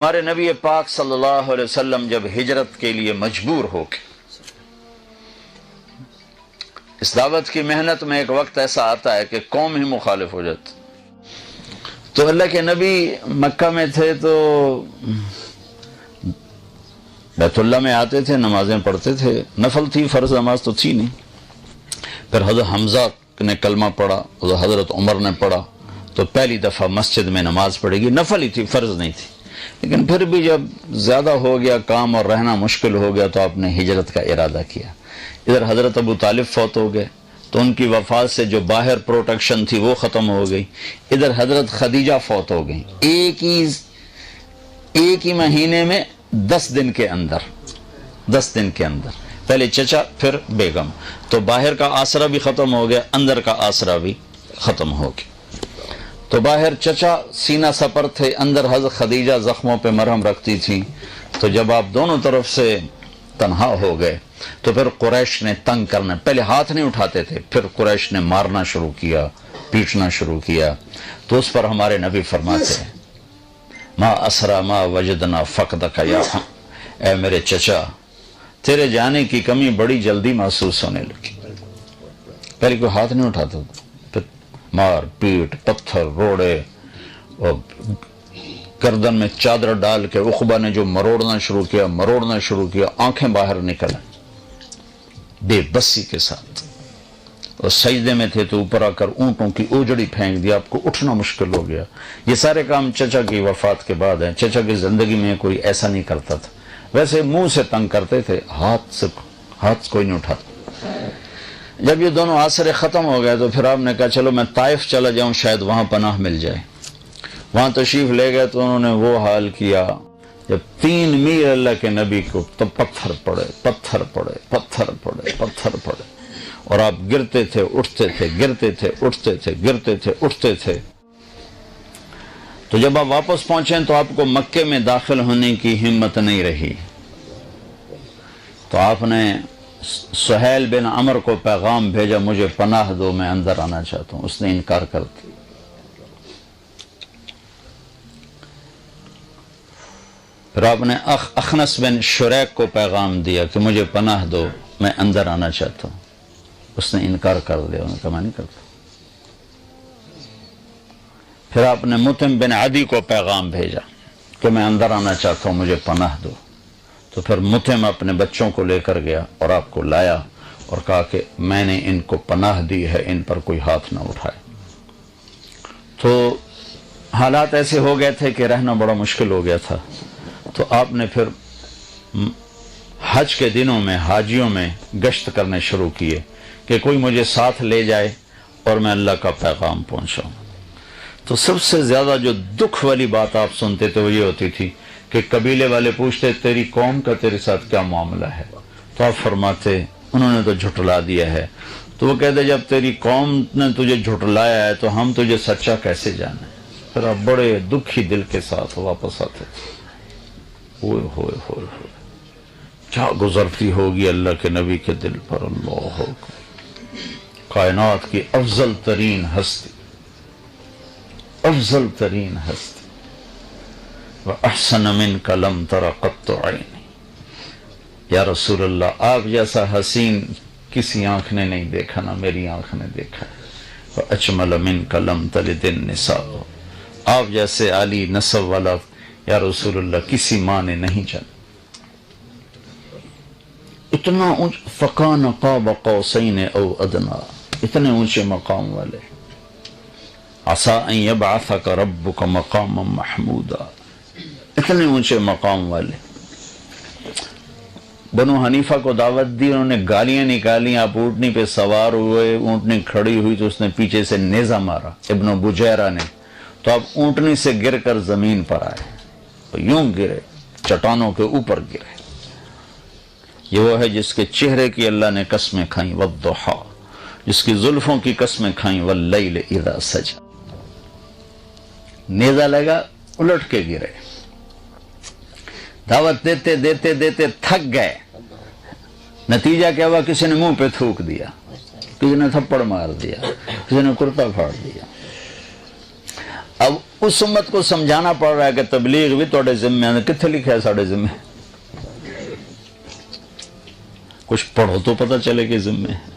ہمارے نبی پاک صلی اللہ علیہ وسلم جب ہجرت کے لیے مجبور ہو گئے، اس دعوت کی محنت میں ایک وقت ایسا آتا ہے کہ قوم ہی مخالف ہو جاتی۔ تو اللہ کے نبی مکہ میں تھے تو بیت اللہ میں آتے تھے، نمازیں پڑھتے تھے، نفل تھی، فرض نماز تو تھی نہیں۔ پھر حضرت حمزہ نے کلمہ پڑھا، حضرت عمر نے پڑھا، تو پہلی دفعہ مسجد میں نماز پڑھے گی، نفل ہی تھی، فرض نہیں تھی۔ لیکن پھر بھی جب زیادہ ہو گیا کام اور رہنا مشکل ہو گیا تو آپ نے ہجرت کا ارادہ کیا۔ ادھر حضرت ابو طالب فوت ہو گئے تو ان کی وفات سے جو باہر پروٹیکشن تھی وہ ختم ہو گئی، ادھر حضرت خدیجہ فوت ہو گئی ایک ہی مہینے میں 10 دن کے اندر، پہلے چچا پھر بیگم، تو باہر کا آسرا بھی ختم ہو گیا، اندر کا آسرا بھی ختم ہو گیا۔ تو باہر چچا سینہ سپر تھے، اندر حضرت خدیجہ زخموں پہ مرہم رکھتی تھیں۔ تو جب آپ دونوں طرف سے تنہا ہو گئے تو پھر قریش نے تنگ کرنا، پہلے ہاتھ نہیں اٹھاتے تھے، پھر قریش نے مارنا شروع کیا، پیٹنا شروع کیا۔ تو اس پر ہمارے نبی فرماتے ہیں ما اسرا ما وجدنا فقدک یا اے میرے چچا، تیرے جانے کی کمی بڑی جلدی محسوس ہونے لگی۔ پہلے کوئی ہاتھ نہیں اٹھاتا تھا، پھر مار پیٹ، پتھر، روڑے، اور گردن میں چادر ڈال کے عقبہ نے جو مروڑنا شروع کیا، آنکھیں باہر نکل بے بسی کے ساتھ، اور سجدے میں تھے تو اوپر آ کر اونٹوں کی اوجڑی پھینک دیا، آپ کو اٹھنا مشکل ہو گیا۔ یہ سارے کام چچا کی وفات کے بعد ہیں۔ چچا کی زندگی میں کوئی ایسا نہیں کرتا تھا، ویسے منہ سے تنگ کرتے تھے، ہاتھ کوئی نہیں اٹھاتا۔ جب یہ دونوں آسرے ختم ہو گئے تو پھر آپ نے کہا چلو میں طائف چلا جاؤں، شاید وہاں پناہ مل جائے۔ وہاں تشریف لے گئے تو انہوں نے وہ حال کیا، جب 3 میل اللہ کے نبی کو تو پتھر پڑے، اور آپ گرتے تھے اٹھتے تھے۔ تو جب آپ واپس پہنچے تو آپ کو مکے میں داخل ہونے کی ہمت نہیں رہی، تو آپ نے سہیل بن عمر کو پیغام بھیجا، مجھے پناہ دو، میں اندر آنا چاہتا ہوں۔ اس نے انکار کر دیا۔ پھر آپ نے اخنس بن شریک کو پیغام دیا کہ مجھے پناہ دو، میں اندر آنا چاہتا ہوں۔ اس نے انکار کر دیا، انہوں نے کہا میں نہیں کرتا۔ پھر آپ نے مطعم بن عدی کو پیغام بھیجا کہ میں اندر آنا چاہتا ہوں، مجھے پناہ دو۔ تو پھر مطعم اپنے بچوں کو لے کر گیا اور آپ کو لایا اور کہا کہ میں نے ان کو پناہ دی ہے، ان پر کوئی ہاتھ نہ اٹھائے۔ تو حالات ایسے ہو گئے تھے کہ رہنا بڑا مشکل ہو گیا تھا۔ تو آپ نے پھر حج کے دنوں میں حاجیوں میں گشت کرنے شروع کیے کہ کوئی مجھے ساتھ لے جائے اور میں اللہ کا پیغام پہنچاؤں۔ تو سب سے زیادہ جو دکھ والی بات آپ سنتے تھے وہ یہ ہوتی تھی کہ قبیلے والے پوچھتے تیری قوم کا تیرے ساتھ کیا معاملہ ہے، تو آپ فرماتے انہوں نے تو جھٹلا دیا ہے۔ تو وہ کہتے جب تیری قوم نے تجھے جھٹلایا ہے تو ہم تجھے سچا کیسے جانیں۔ پھر آپ بڑے دکھی دل کے ساتھ واپس آتے تھے۔ ہوئے کیا گزرتی ہوگی اللہ کے نبی کے دل پر، اللہ اکبر۔ کائنات کی افضل ترین ہستی، وَأَحْسَنَ مِنْكَ لَمْ تَرَ قَطُّ عَيْنِي، یا رسول اللہ آپ جیسا حسین کسی آنکھ نے نہیں دیکھا، نہ میری آنکھ نے دیکھا۔ وَأَجْمَلَ مِنْكَ لَمْ تَلِدِ النِّسَاءُ، آپ جیسے عالی نسب والا یا رسول اللہ کسی ماں نے نہیں جانا۔ اتنا فَكَانَ قَابَ قَوْسَيْنِ أَوْ أَدْنَىٰ، اتنے اونچے مقام والے۔ عَسَىٰ أَن يَبْعَثَكَ رَبُّكَ مَقَامًا مَحْمُودًا، اتنے اونچے مقام والے۔ بنو حنیفہ کو دعوت دی، انہوں نے گالیاں نکالی، آپ اونٹنی پہ سوار ہوئے، اونٹنی کھڑی ہوئی تو اس نے پیچھے سے نیزہ مارا ابن بجیرہ نے، تو آپ اونٹنی سے گر کر زمین پر آئے، یوں گرے، چٹانوں کے اوپر گرے۔ یہ وہ ہے جس کے چہرے کی اللہ نے قسمیں کھائیں، والضحیٰ، جس کی زلفوں کی قسمیں کھائیں، واللیل اذا سجا۔ نیزہ لگا، الٹ کے گرے، دعوت دیتے تھک گئے۔ نتیجہ کیا ہوا، کسی نے منہ پہ تھوک دیا، کسی نے تھپڑ مار دیا، کسی نے کرتا پھاڑ دیا۔ اب اس امت کو سمجھانا پڑ رہا ہے کہ تبلیغ بھی توڑے ذمے ہے. کتنے لکھا ہے ساڑھے ذمے؟ کچھ پڑھو تو پتہ چلے کہ ذمے ہے.